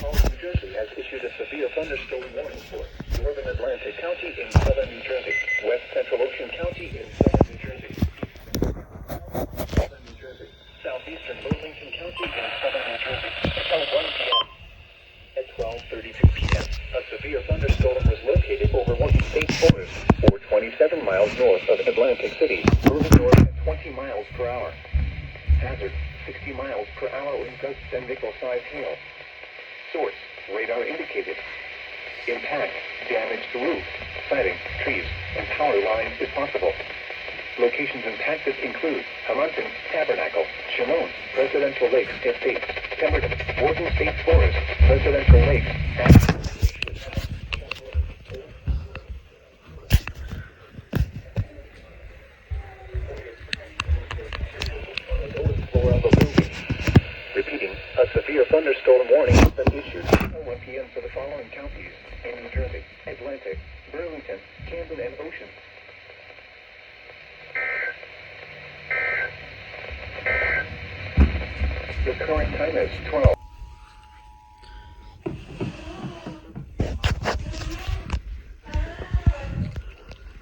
New Jersey has issued a severe thunderstorm warning for northern Atlantic County in southern New Jersey, west central Ocean County in southern New Jersey, southeastern Burlington County in southern New Jersey, until 1 p.m. At 12:32 p.m., a severe thunderstorm was located over Washington State Forest, or 27 miles north of Atlantic City, moving north at 20 miles per hour. Hazard, 60 miles per hour wind gusts and nickel-sized hail. Source, radar indicated. Impact, damage to roof, siding, trees, and power lines is possible. Locations impacted include Hamilton, Tabernacle, Shimon, Presidential Lakes Estates, Pemberton, Morgan State Forest, Presidential Lakes, and repeating, a severe thunderstorm warning has been issued at 1 p.m. for the following counties in New Jersey: Atlantic, Burlington, Camden, and Ocean. The current time is 12.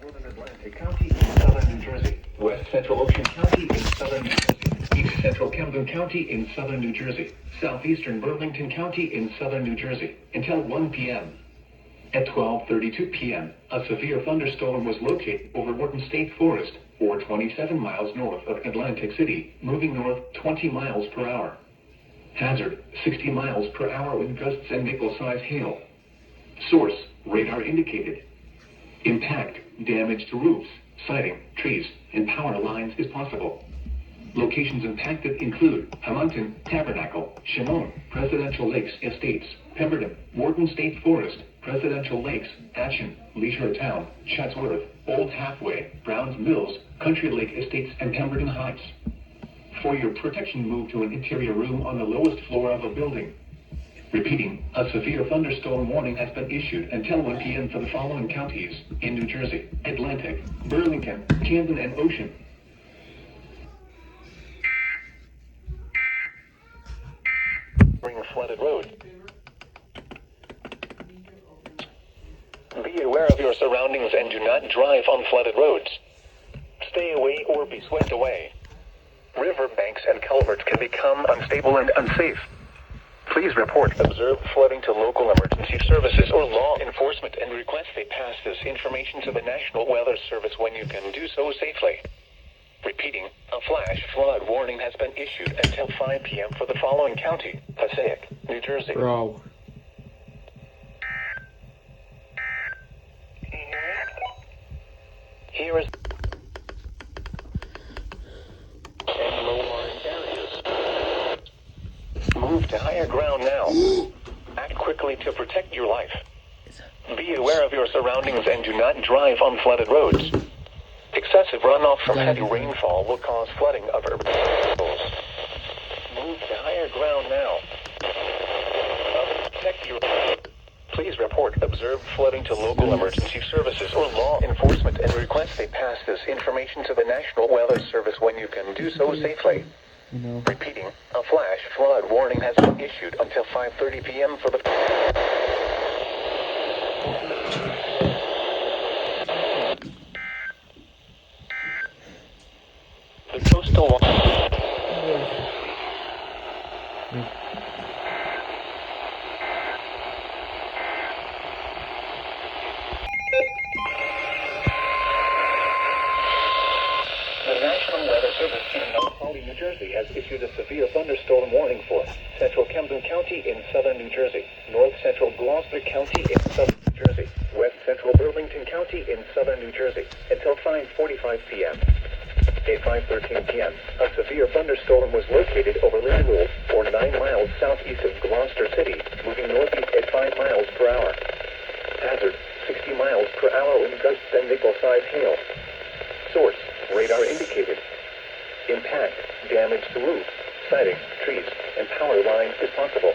Northern Atlantic County in southern New Jersey, west central Ocean County in southern New Jersey, east central Camden County in southern New Jersey, southeastern Burlington County in southern New Jersey, until 1 p.m. At 12:32 p.m., a severe thunderstorm was located over Wharton State Forest, or 27 miles north of Atlantic City, moving north 20 miles per hour. Hazard, 60 miles per hour wind gusts and nickel-sized hail. Source, radar indicated. Impact, damage to roofs, siding, trees, and power lines is possible. Locations impacted include Hamilton, Tabernacle, Shimon, Presidential Lakes Estates, Pemberton, Wharton State Forest, Presidential Lakes, Atchison, Leisure Town, Chatsworth, Old Halfway, Browns Mills, Country Lake Estates, and Pemberton Heights. For your protection, move to an interior room on the lowest floor of a building. Repeating, a severe thunderstorm warning has been issued until 1 p.m. for the following counties in New Jersey: Atlantic, Burlington, Camden, and Ocean. Bring flooded roads. Be aware of your surroundings and do not drive on flooded roads. Stay away or be swept away. River banks and culverts can become unstable and unsafe. Please report observed flooding to local emergency services or law enforcement and request they pass this information to the National Weather Service when you can do so safely. Repeating, a flash flood warning has been issued until 5 p.m. for the following county: Passaic, New Jersey. Bro. Here is and low-lying areas. Move to higher ground now. Act quickly to protect your life. Be aware of your surroundings and do not drive on flooded roads. Excessive runoff from heavy rainfall will cause flooding of urban areas. Move to higher ground now. Protect your life. Please report observed flooding to local emergency services or law enforcement and request they pass this information to the National Weather Service when you can do so safely. Repeating, a flash flood warning has been issued until 5:30 p.m. for the coastal water. The National Weather Service in North New Jersey has issued a severe thunderstorm warning for central Camden County in southern New Jersey, north central Gloucester County in southern New Jersey, west central Burlington County in southern New Jersey, until 5:45 p.m. At 5:13 p.m., a severe thunderstorm was located over Lindenwood, or 9 miles southeast of Gloucester City, moving northeast at 5 miles per hour. Hazard, 60 miles per hour wind gusts and nickel-sized hail. Source, radar indicated. Impact, damage to roofs, siding, trees, and power lines is possible.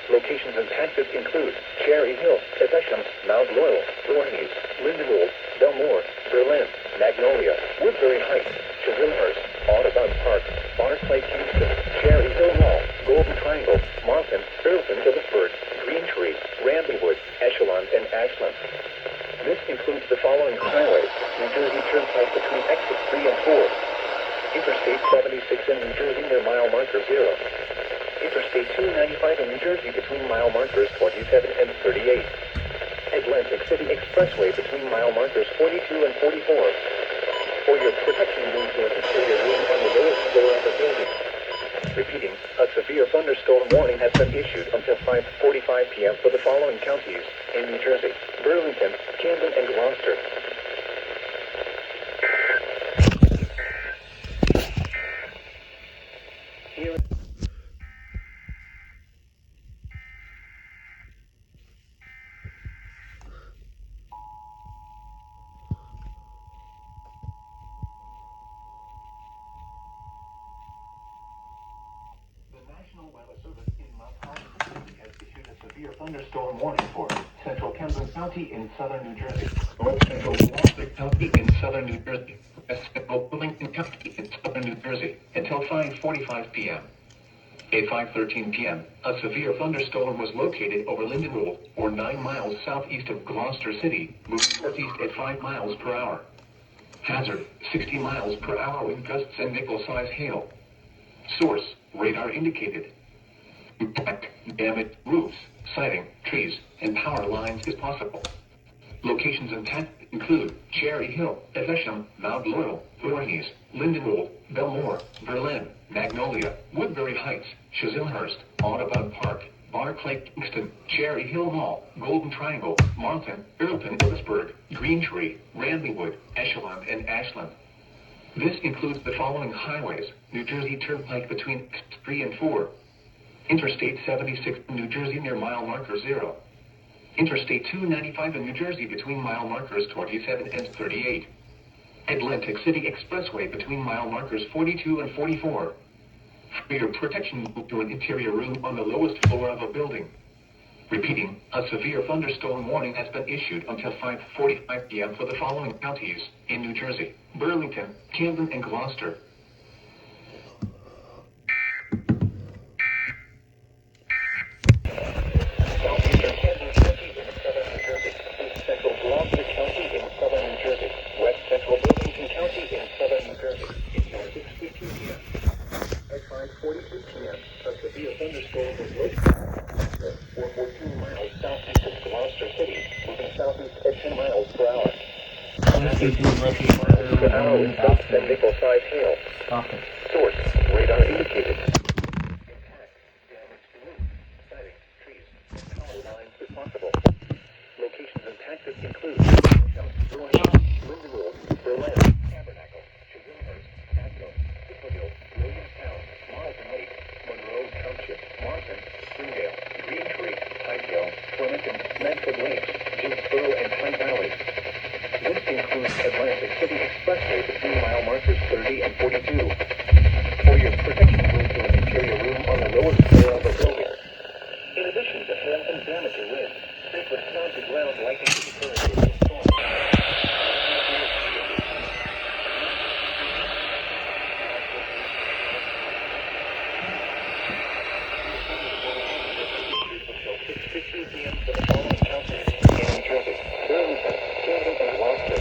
Locations impacted include Cherry Hill, Evesham, Mount Royal, Voorhees, Lindenwood, Belmore, Berlin, Magnolia, Woodbury Heights, Chislehurst, Audubon Park, Barclay Kingston, Cherry Hill Mall, Golden Triangle, Markham, Earlton, Phillipsburg, between exits 3 and 4. Interstate 76 in New Jersey near mile marker 0. Interstate 295 in New Jersey between mile markers 27 and 38. Atlantic City Expressway between mile markers 42 and 44. For your protection, move to an interior room on the lowest floor of the building. Repeating, a severe thunderstorm warning has been issued until 5:45 p.m. for the following counties in New Jersey: Burlington, Camden, and Gloucester. Here National Weather Service in Mount Holly has issued a severe thunderstorm warning for Central Camden County in southern New Jersey, North Central Gloucester County in southern New Jersey, West Central Burlington County in southern New Jersey until 5:45 p.m. At 5:13 p.m., a severe thunderstorm was located over Lindenwold, or 9 miles southeast of Gloucester City, moving northeast at 5 miles per hour. Hazard: 60 miles per hour with gusts and nickel-sized hail. Source: radar indicated. Impact: damaged roofs, siding, trees, and power lines is possible. Locations impacted include Cherry Hill, Evesham, Mount Laurel, Voorhees, Lindenwold, Belmore, Berlin, Magnolia, Woodbury Heights, Chislehurst, Audubon Park, Barclay, Kingston, Cherry Hill Mall, Golden Triangle, Marlton, Earlton, Ellisburg, Greentree, Randywood, Echelon, and Ashland. This includes the following highways: New Jersey Turnpike between 3 and 4. Interstate 76 in New Jersey near mile marker 0. Interstate 295 in New Jersey between mile markers 27 and 38. Atlantic City Expressway between mile markers 42 and 44. For your protection, move to an interior room on the lowest floor of a building. Repeating, a severe thunderstorm warning has been issued until 5:45 p.m. for the following counties in New Jersey: Burlington, Camden, and Gloucester. Southeastern Camden County in southern New Jersey, East Central Gloucester County in southern New Jersey, West Central Burlington County in southern New Jersey until 6:15 p.m. At 5:46 p.m., a severe thunderstorm was located or 14 miles southeast of Gloucester City, moving southeast at 10 miles per hour. 15 miles per hour with gusts and nickel-sized hail. Source: radar indicated. Impact: damage to roofs, siding, trees, and power lines if possible. Locations impacted include Lindenwold, Berlin, Tabernacle, Chislehurst, Atco, Picklehill, Williamstown, Marlton Lake, Monroe Township, Martin, Springdale, Greentree, Pikeville, Clementon, Medford Lakes, Gainesboro, and Pine Valley. This includes Atlantic City Expressway between mile markers 30 and 42. For your protection, move to an interior room on the lowest floor of the building. In addition to hail and damaging wind, frequent ground-to-ground lightning is occurring in the storm. Until 6:15 p.m. for the following counties in New Jersey: Burlington, Camden, and Gloucester.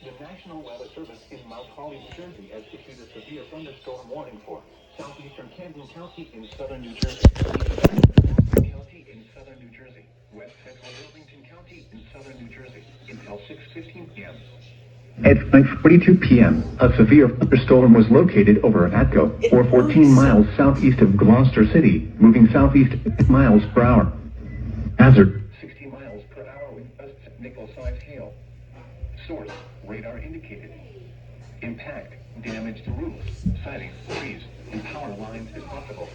The National Weather Service in Mount Holly, New Jersey has issued a severe thunderstorm warning for southeastern Camden County in southern New Jersey, East County in southern New Jersey, West Central Burlington County in southern New Jersey until 6:15 p.m. At 5:42 p.m., a severe thunderstorm was located over Atco, or 14 miles southeast of Gloucester City, moving southeast at 10 miles per hour. Hazard: 60 miles per hour with gusts of nickel-sized hail. Source: radar indicated. Impact: damage to roofs, siding, trees, and power lines is possible.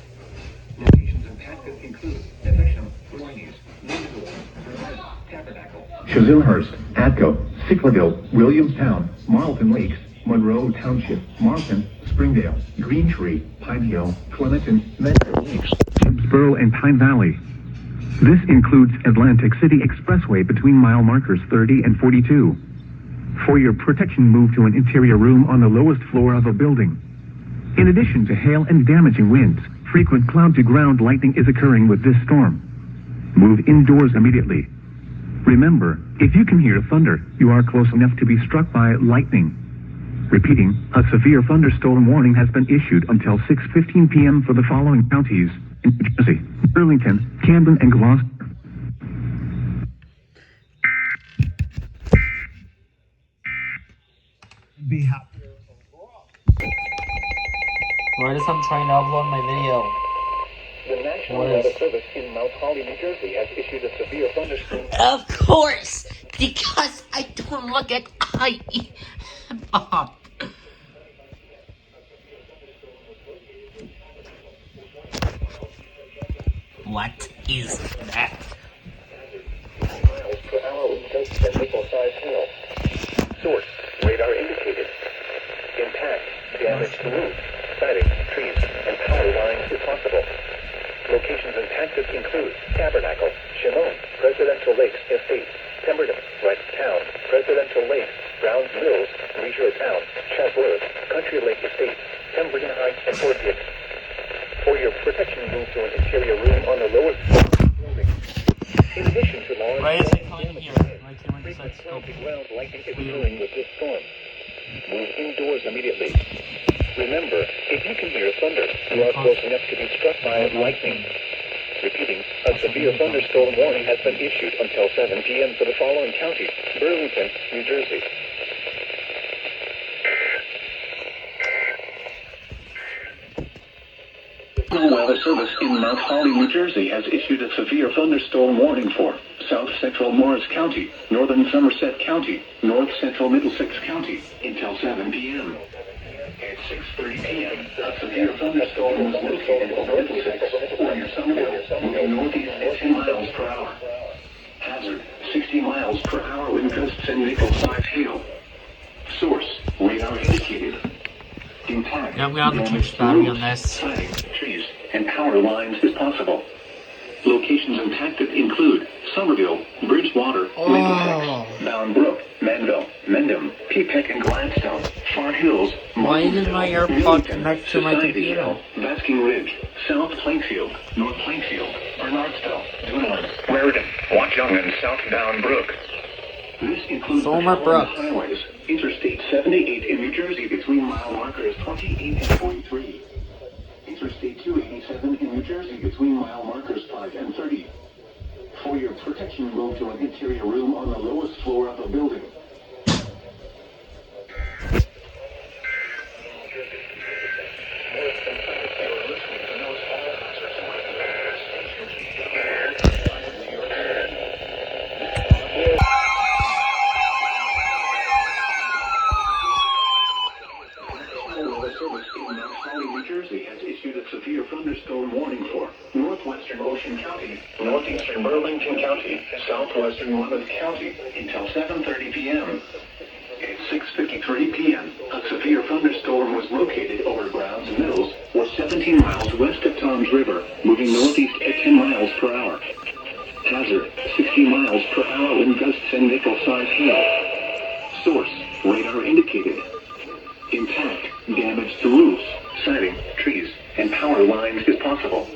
Locations impacted include Evesham, Voorhees, Lindenwold, Berlin, Tabernacle, Chislehurst, Atco, Sicklerville, Williamstown, Marlton Lakes, Monroe Township, Marlton, Springdale, Greentree, Pine Hill, Clementon, Medford Lakes, Gainesboro, and Pine Valley. This includes Atlantic City Expressway between mile markers 30 and 42. For your protection, move to an interior room on the lowest floor of a building. In addition to hail and damaging winds, frequent cloud-to-ground lightning is occurring with this storm. Move indoors immediately. Remember, if you can hear thunder, you are close enough to be struck by lightning. Repeating, a severe thunderstorm warning has been issued until 6:15 p.m. for the following counties in New Jersey: Burlington, Camden, and Gloucester. Be happy. Why does I'm trying to upload my video? The National Weather Service in Mount Holly, New Jersey has issued a severe thunderstorm. Of course, because I don't look at Bob. What is that? Miles per hour with gusts and nickel-sized hail. Source: radar indicated. Impact: damage to roofs, siding, trees, and power lines is possible. Locations and tactics include Tabernacle, Shimon, Presidential Lakes Estates, Pemberton, Wright Town, Presidential Lakes, Browns Mills, Leisure Town, Chatsworth, Country Lake Estates, Pemberton Heights, and Fort Dix. For your protection, move to an interior room on the lowest floor of the building. In addition to large... Why is it coming here? My camera decides to go ground lightning is dealing with this storm. Move indoors immediately. Remember, if you can hear thunder, you are close enough to be struck by lightning. Repeating, a severe thunderstorm warning has been issued until 7 p.m. for the following counties: Burlington, New Jersey. The National Weather Service in Mount Holly, New Jersey has issued a severe thunderstorm warning for South Central Morris County, Northern Somerset County, North Central Middlesex County until 7 p.m. At 6:30 p.m., a severe thunderstorm was located over Middlesex, or near Somerville, moving northeast at 10 miles per hour. Hazard: 60 miles per hour wind gusts and nickel-sized hail. Source: radar indicated. Impact: Yeah, we have to change battery on this. Siding, trees, and power lines is possible. Locations and tactics include Somerville, Bridgewater, Middlesex, Bound Brook, Manville, Mendham, Peapeck and Gladstone, Far Hills, Why isn't my AirPod connected to my computer? Basking Ridge, South Plainfield, North Plainfield, Bernardsville, Dunlin, Raritan, Watchung, and South Bound Brook. This includes the Somer following Brook. highways: Interstate 78 in New Jersey between mile markers 28 and 43. Interstate 287 in New Jersey between mile markers 5 and 30. For your protection, move to an interior room on the lowest floor of the building. New Jersey has issued a severe thunderstorm warning for northwestern Ocean County, northeastern Burlington County, southwestern Monmouth County until 7:30 p.m. At 6:53 p.m., a severe thunderstorm was located over Browns Mills, or 17 miles west of Toms River, moving northeast at 10 miles per hour. Hazard: 60 miles per hour wind gusts and nickel-sized hail. Source: radar indicated. Impact: damage to roofs, siding, trees, and power lines is possible.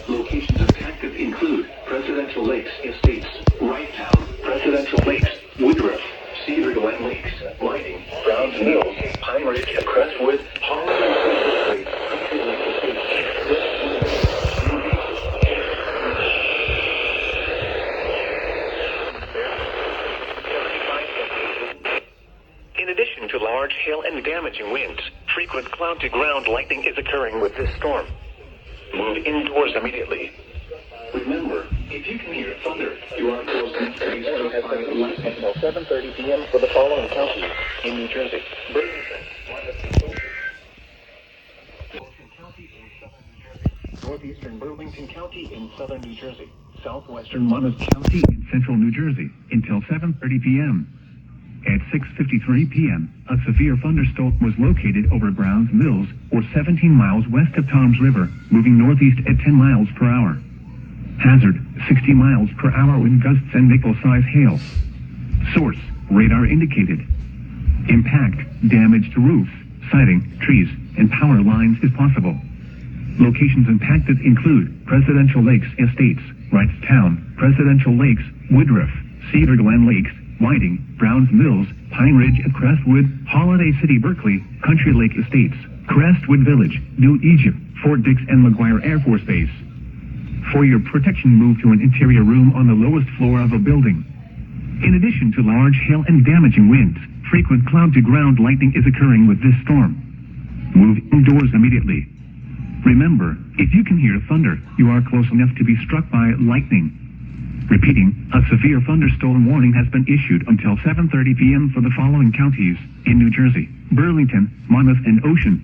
Locations affected include Presidential Lakes Estates, Wright Town, Presidential Lakes, Woodruff, Cedar Glen Lakes, Lighting, Browns Mills, Pine Ridge, Crestwood, Holland, and Central Lakes, Country Lake Estates. In addition to large hail and damaging winds, frequent cloud-to-ground lightning is occurring with this storm. Move indoors immediately. Remember, if you can hear thunder, you are close enough to be struck by lightning. Until 7:30 p.m. for the following counties in New Jersey: Burlington, northeastern Burlington County in southern New Jersey, southwestern Monmouth County in central New Jersey until 7:30 p.m. At 6:53 p.m., a severe thunderstorm was located over Browns Mills, or 17 miles west of Toms River, moving northeast at 10 miles per hour. Hazard, 60 miles per hour wind gusts and nickel-size hail. Source, radar indicated. Impact, damage to roofs, siding, trees, and power lines is possible. Locations impacted include Presidential Lakes Estates, Wrightstown, Presidential Lakes, Woodruff, Cedar Glen Lakes, Whiting, Browns Mills, Pine Ridge and Crestwood, Holiday City Berkeley, Country Lake Estates, Crestwood Village, New Egypt, Fort Dix and McGuire Air Force Base. For your protection, move to an interior room on the lowest floor of a building. In addition to large hail and damaging winds, frequent cloud-to-ground lightning is occurring with this storm. Move indoors immediately. Remember, if you can hear thunder, you are close enough to be struck by lightning. Repeating, a severe thunderstorm warning has been issued until 7:30 p.m. for the following counties in New Jersey: Burlington, Monmouth, and Ocean.